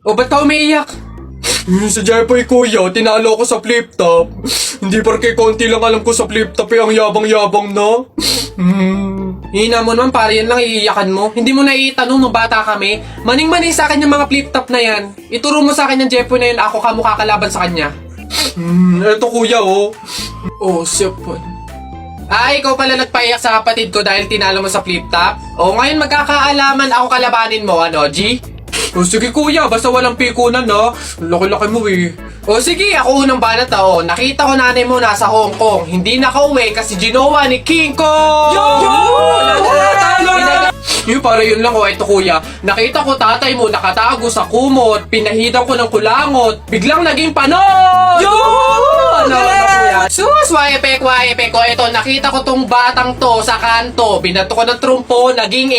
O, ba't ka umiiyak? Sa Jeffoy kuya, tinalo ko sa flip top. Hindi porke konti lang alam ko sa flip top ang yabang-yabang na. Hina mo naman, pare, yan lang iiyakan mo. Hindi mo naiitanong nung bata kami. Maning-maning sa akin yung mga flip top na yan. Ituro mo sa akin yung Jeffoy na yun, ako ka mukha kalaban sa kanya. Eto kuya, oh. Oh, siyapon. Ikaw pala nagpaiyak sa kapatid ko dahil tinalo mo sa flip top? O, ngayon magkakaalaman ako kalabanin mo, ano, G? O sige kuya, basta walang pikunan na. Laki-laki mo eh. O sige, ako unang banat o. Nakita ko nanay mo nasa Hong Kong. Hindi nakauwi kasi ginawa ni King Kong! Yung para yun lang o, ito kuya. Nakita ko tatay mo nakatago sa kumot. Pinahidan ko ng kulangot. Biglang naging panon! Ano kuya? Sus, waepek ko. Ito, nakita ko tong batang to sa kanto. Binato ko ng trumpo, naging